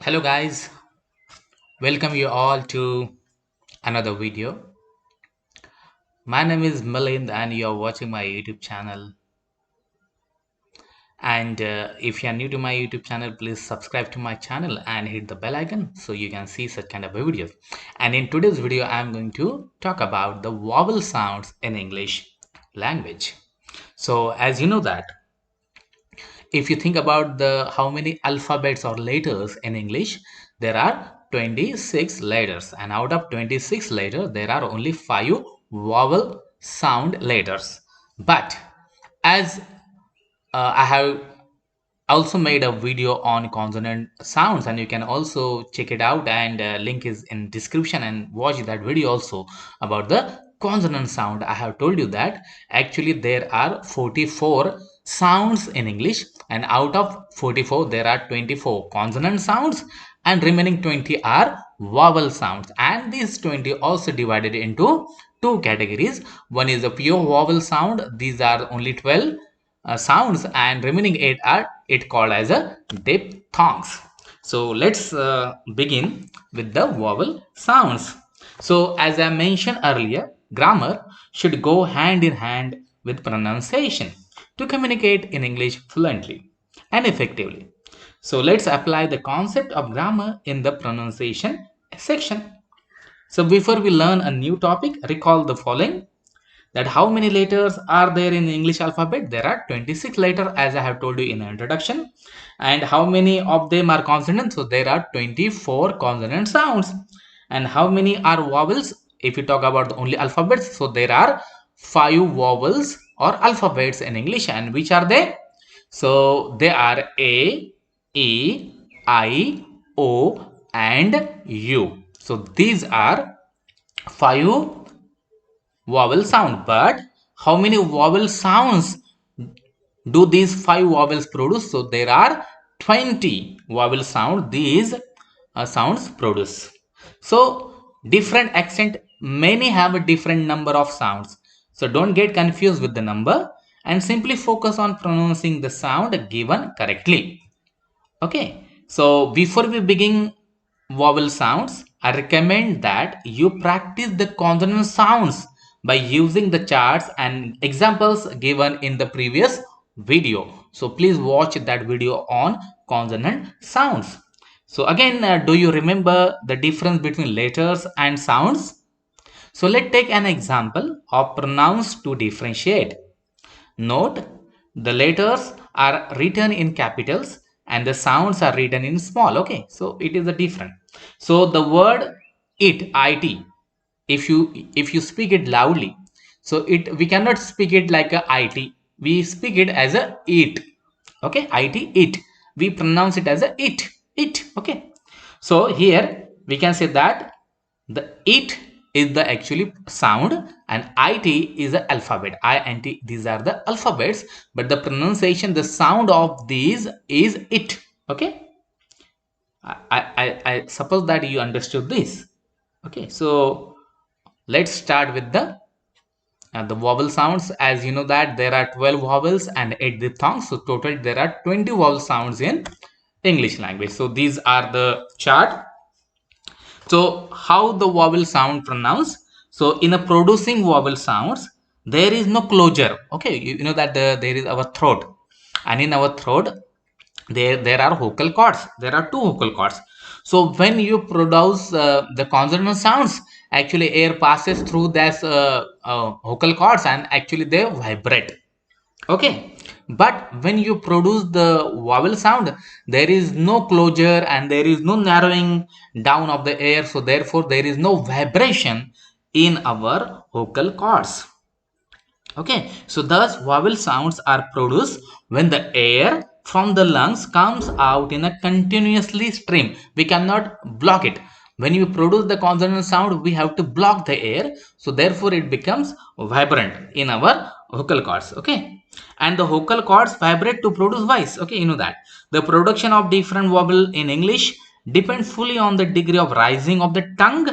Hello guys, welcome you all to another video. My name is Milind and you are watching my YouTube channel. And if you are new to my YouTube channel, please subscribe to my channel and hit the bell icon so you can see such kind of videos. And in today's video, I am going to talk about the vowel sounds in English language. So as you know that if you think about the how many alphabets or letters in English, there are 26 letters, and out of 26 letters there are only 5 vowel sound letters. But as I have also made a video on consonant sounds, and you can also check it out, and link is in description, and watch that video also about the consonant sound. I have told you that actually there are 44 sounds in English, and out of 44 there are 24 consonant sounds and remaining 20 are vowel sounds, and these 20 also divided into two categories. One is a pure vowel sound, these are only 12 sounds, and remaining 8 are it called as a diphthongs. So let's begin with the vowel sounds. So as I mentioned earlier, grammar should go hand in hand with pronunciation to communicate in English fluently and effectively. So let's apply the concept of grammar in the pronunciation section. So before we learn a new topic, recall the following: that how many letters are there in the English alphabet? There are 26 letters, as I have told you in the introduction. And how many of them are consonants? So there are 24 consonant sounds. And how many are vowels? If you talk about the only alphabets, so there are 5 vowels or alphabets in English. And which are they? So they are A, E, I, O, and U. So these are 5 vowel sound. But how many vowel sounds do these 5 vowels produce? So there are 20 vowel sound these sounds produce. So different accent, many have a different number of sounds, so don't get confused with the number and simply focus on pronouncing the sound given correctly. Okay, so before we begin vowel sounds, I recommend that you practice the consonant sounds by using the charts and examples given in the previous video. So please watch that video on consonant sounds. So again, do you remember the difference between letters and sounds? So let's take an example of pronouns to differentiate. Note, the letters are written in capitals and the sounds are written in small. Okay, so it is a different. So the word it, if you speak it loudly, so it we cannot speak it like a it. We speak it as a it. Okay, it. We pronounce it as a it. Okay, so here we can say that the it is the actually sound and it is the alphabet. I and t, these are the alphabets, but the pronunciation, the sound of these is it. Okay, I suppose that you understood this. Okay, so let's start with the vowel sounds. As you know that there are 12 vowels and 8 diphthongs, so total there are 20 vowel sounds in English language. So these are the chart. So how the vowel sound pronounced? So in a producing vowel sounds, there is no closure. Okay, you know that there is our throat, and in our throat there are vocal cords. There are two vocal cords. So when you produce the consonant sounds, actually air passes through this vocal cords and actually they vibrate. Okay, but when you produce the vowel sound, there is no closure and there is no narrowing down of the air, so therefore there is no vibration in our vocal cords. Okay, so thus vowel sounds are produced when the air from the lungs comes out in a continuously stream. We cannot block it. When you produce the consonant sound, we have to block the air, so therefore it becomes vibrant in our vocal cords. Okay, and the vocal cords vibrate to produce voice. Okay, you know that the production of different vowel in English depends fully on the degree of rising of the tongue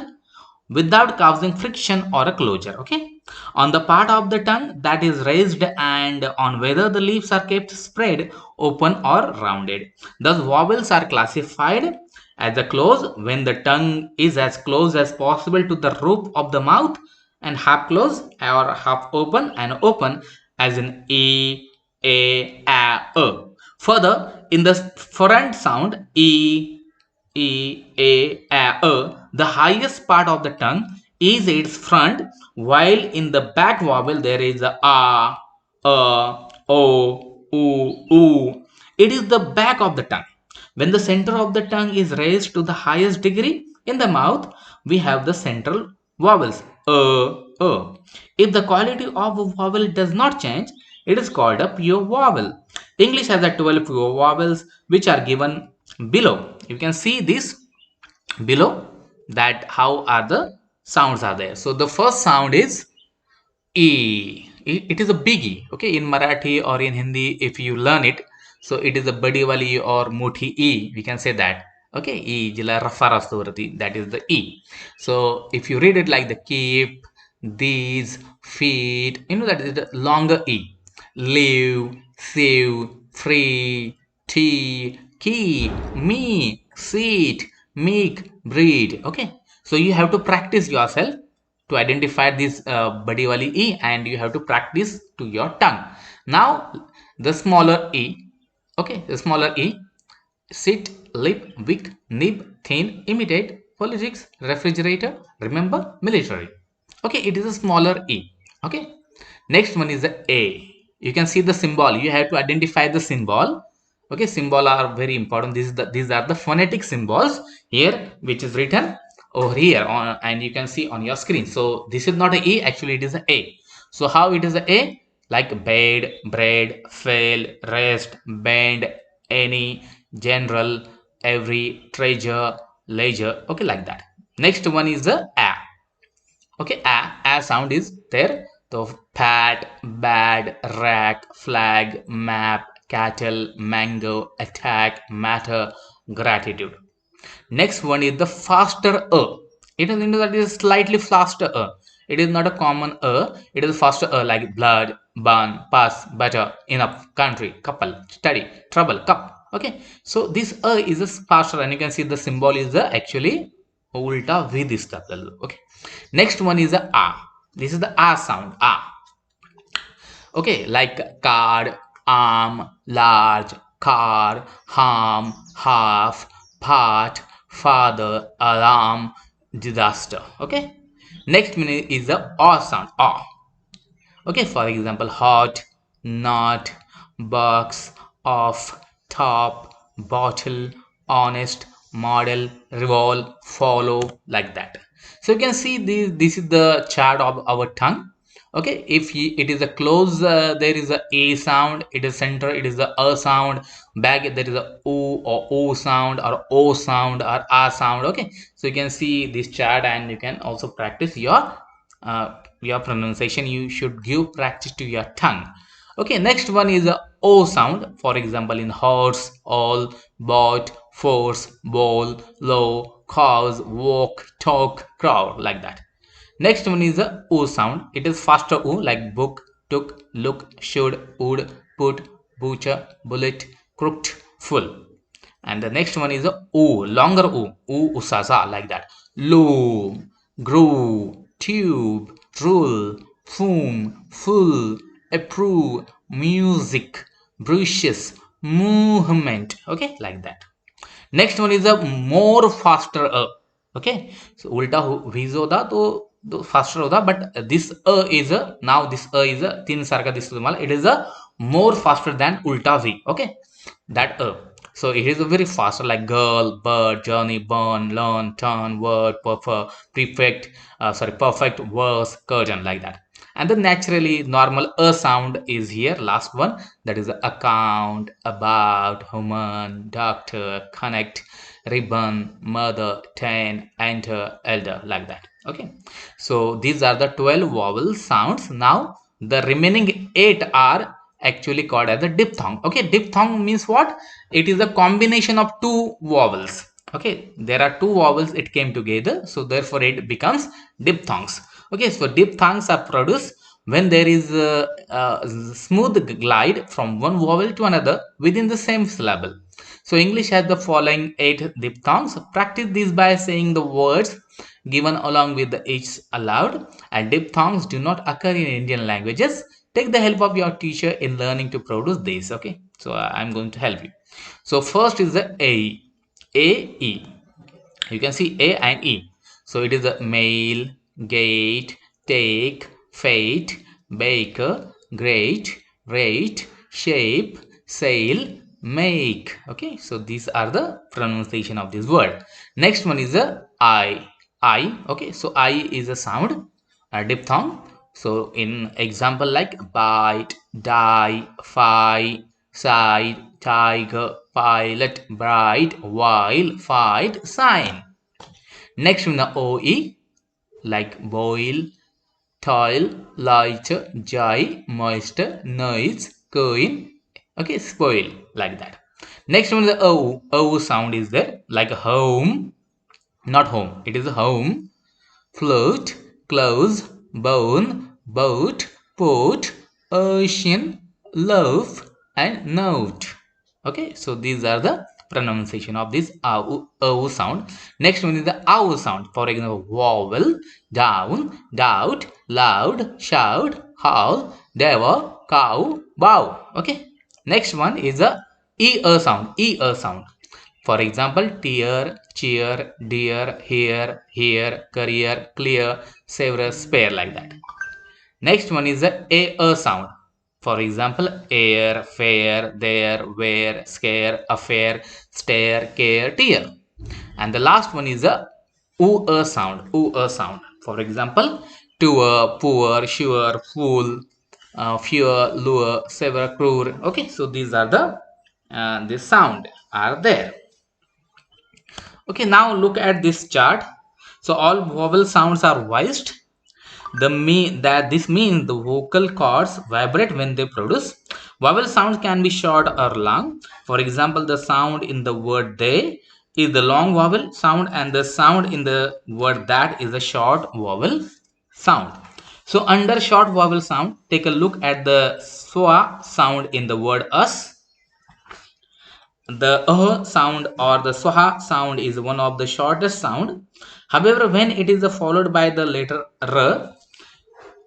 without causing friction or a closure. Okay, on the part of the tongue that is raised and on whether the lips are kept spread open or rounded. Thus vowels are classified as the close when the tongue is as close as possible to the roof of the mouth, and half close or half open and open, as in e, a. Further, in the front sound the highest part of the tongue is its front, while in the back vowel there is o. It is the back of the tongue. When the center of the tongue is raised to the highest degree in the mouth, we have the central vowels a. If the quality of a vowel does not change, it is called a pure vowel. English has a 12 pure vowels which are given below. You can see this below, that how are the sounds are there. So the first sound is E. It is a big E. Okay, in Marathi or in Hindi, if you learn it, so it is a badi wali or mothi E. We can say that. Okay, E jila rafa असतो वरती, that is the E. So if you read it like the keep, these, feet, you know that is the longer E. Live, save, free, tea, keep, me, seat, make, breed. Okay, so you have to practice yourself to identify this badi wali e, and you have to practice to your tongue. Now the smaller e, okay, the smaller e, sit, lip, wick, nib, thin, imitate, politics, refrigerator, remember, military. Okay, it is a smaller e. Okay, next one is the a. You can see the symbol, you have to identify the symbol. Okay, symbol are very important. These are the phonetic symbols here which is written over here on, and you can see on your screen. So this is not a e, actually it is a a. So how it is a a? Like bed, bread, fail, rest, bend, any, general, every, treasure, leisure. Okay, like that. Next one is the a. Okay, a sound is there. So pat, bad, rack, flag, map, cattle, mango, attack, matter, gratitude. Next one is the faster a. It is into that is slightly faster a. It is not a common a. It is faster a, like blood, burn, pass, better, enough, country, couple, study, trouble, cup. Okay, so this a is a faster, and you can see the symbol is the actually ulta v this. Okay, next one is the a. This is the a sound, a. Okay, like card, arm, large, car, harm, half, part, father, alarm, disaster. Okay, next one is the aw sound, aw. Okay, for example, hot, not, box, off, top, bottle, honest, model, revolve, follow, like that. So you can see this is the chart of our tongue. Okay, if it is a close, there is a sound, it is center, it is the a sound, back there is a o or o sound or o sound or a sound. Okay, so you can see this chart, and you can also practice your pronunciation. You should give practice to your tongue. Okay, next one is a o sound. For example, in horse, all, bought, force, bowl, low, cause, walk, talk, crowd, like that. Next one is a o sound. It is faster o, like book, took, look, should, would, put, butcher, bullet, crooked, full. And the next one is a o, longer o usaza, like that. Loom, groove, tube, rule, foam, full, approve, music, brushes, movement. Okay, like that. Next one is a more faster a. Okay, so ulta V जो होता तो faster होता, but this is a, now this is a तीन सारखा दिसतो तुम्हाला. It is a more faster than ulta v. Okay, that so it is a very faster, like girl, bird, journey, burn, learn, turn, word, perfect, perfect, verse, curtain, like that. And then naturally normal a sound is here, last one, that is account, about, human, doctor, connect, ribbon, mother, 10, enter, elder, like that. Okay, so these are the 12 vowel sounds. Now the remaining 8 are actually called as a diphthong. Okay, diphthong means what? It is a combination of two vowels. Okay, there are two vowels, it came together, so therefore it becomes diphthongs. Okay, so diphthongs are produced when there is a smooth glide from one vowel to another within the same syllable. So English has the following 8 diphthongs. Practice these by saying the words given along with the each aloud. And diphthongs do not occur in Indian languages. Take the help of your teacher in learning to produce these. Okay, so I'm going to help you. So first is the A E. You can see A and E. So it is a mail, gate, take, fate, baker, great, rate, shape, sail, make. Okay, so these are the pronunciation of this word. Next one is a I. Okay, so I is a sound, a diphthong. So in example like bite, die, fight, side, tiger, pilot, bright, while, fight, sign. Next one the OE like boil, toil, light, joy, moisture, noise, coin. Okay, spoil like that. Next one the O sound is there like home, not home. It is home, float, close, bone, boat, port, ocean, love, and note. Okay, so these are the pronunciation of this ow sound. Next one is the ow sound. For example, vowel, down, doubt, loud, shout, howl, devil, cow, bow. Okay. Next one is the sound. Sound. For example, tear, cheer, dear, here, career, clear, several, spare, like that. Next one is the a sound. For example, air, fair, there, where, scare, affair, stare, care, tear. And the last one is the sound. Sound. For example, tour, poor, sure, fool, fear, lure, sever, cruel. Okay, so these are the sound are there. Okay, now look at this chart. So all vowel sounds are voiced. This means the vocal cords vibrate when they produce. Vowel sounds can be short or long. For example, the sound in the word they is the long vowel sound, and the sound in the word that is a short vowel sound. So under short vowel sound, take a look at the swa sound in the word us. The sound or the swaha sound is one of the shortest sound. However, when it is followed by the letter r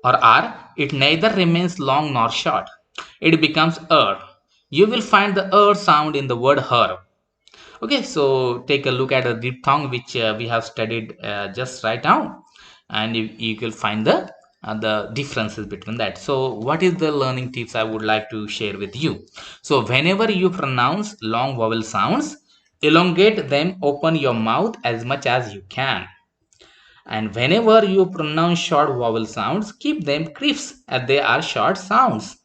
or r, it neither remains long nor short. It becomes er. You will find the er sound in the word her. Okay, so take a look at the diphthong which we have studied just right now, and you will find the differences between that. So what is the learning tips I would like to share with you? So whenever you pronounce long vowel sounds, elongate them, open your mouth as much as you can. And whenever you pronounce short vowel sounds, keep them crisp as they are short sounds.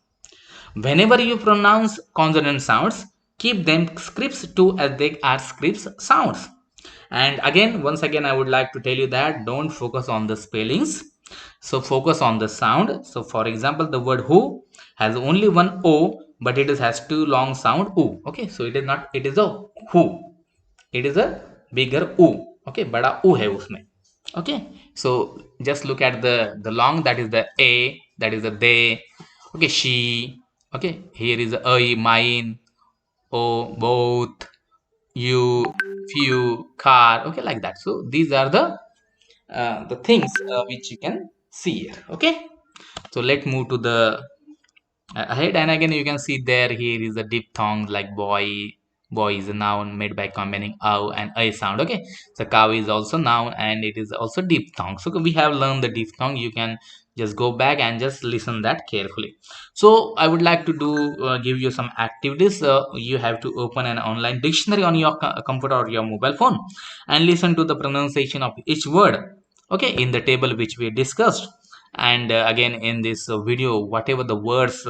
Whenever you pronounce consonant sounds, keep them crisp too as they are crisp sounds. And again, once again, I would like to tell you that don't focus on the spellings. So focus on the sound. So for example, the word who has only one O, but it has two long sound U. Okay, so it is not, it is a who. It is a bigger U. Okay, bada U hai usme. Okay, so just look at the long, that is the a, that is the they. Okay, she. Okay, here is a, mine, o, both, you, few, car. Okay, like that. So these are the things which you can see here. Okay, so let's move to the ahead, and again you can see there, here is a diphthong like boy. Boy is a noun made by combining ow and a sound. Okay, so cow is also noun and it is also diphthong. So we have learned the diphthong. You can just go back and just listen that carefully. So I would like to give you some activities. You have to open an online dictionary on your computer or your mobile phone and listen to the pronunciation of each word, okay, in the table which we discussed. And again, in this video, whatever the words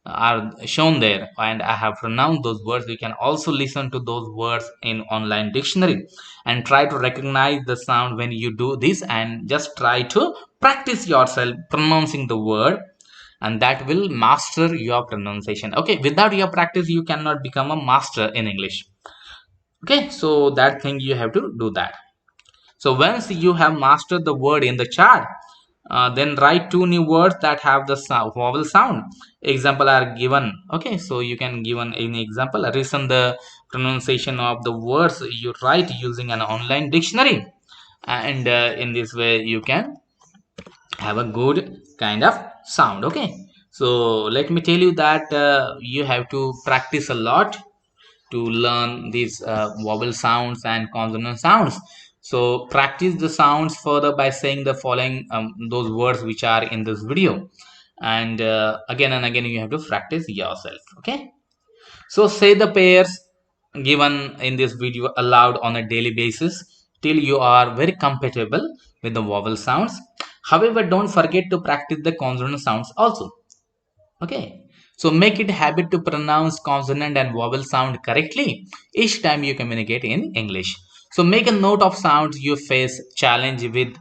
are shown there and I have pronounced those words, you can also listen to those words in online dictionary and try to recognize the sound when you do this, and just try to practice yourself pronouncing the word, and that will master your pronunciation. Okay, without your practice you cannot become a master in English. Okay, so that thing you have to do that. So once you have mastered the word in the chart, Then write two new words that have the vowel sound. Example are given. Okay, so you can give an example. Listen the pronunciation of the words you write using an online dictionary, and in this way you can have a good kind of sound. Okay, so let me tell you that you have to practice a lot to learn these vowel sounds and consonant sounds. So practice the sounds further by saying the following those words which are in this video, and again and again you have to practice yourself. Okay, so say the pairs given in this video aloud on a daily basis till you are very comfortable with the vowel sounds. However, don't forget to practice the consonant sounds also. Okay, so make it a habit to pronounce consonant and vowel sound correctly each time you communicate in English. So make a note of sounds you face challenge with.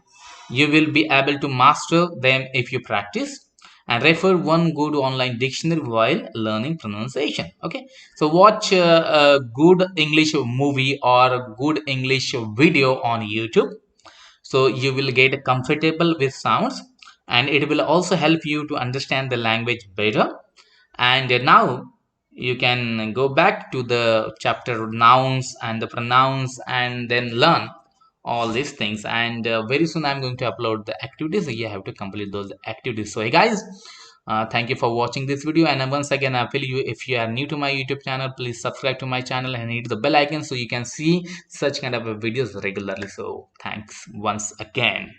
You will be able to master them if you practice, and refer one good online dictionary while learning pronunciation. Okay, so watch a good English movie or a good English video on YouTube, so you will get comfortable with sounds, and it will also help you to understand the language better. And now you can go back to the chapter nouns and the pronouns and then learn all these things. And very soon I'm going to upload the activities, so you have to complete those activities. So hey guys, thank you for watching this video, and once again I feel you, if you are new to my YouTube channel, please subscribe to my channel and hit the bell icon so you can see such kind of videos regularly. So thanks once again.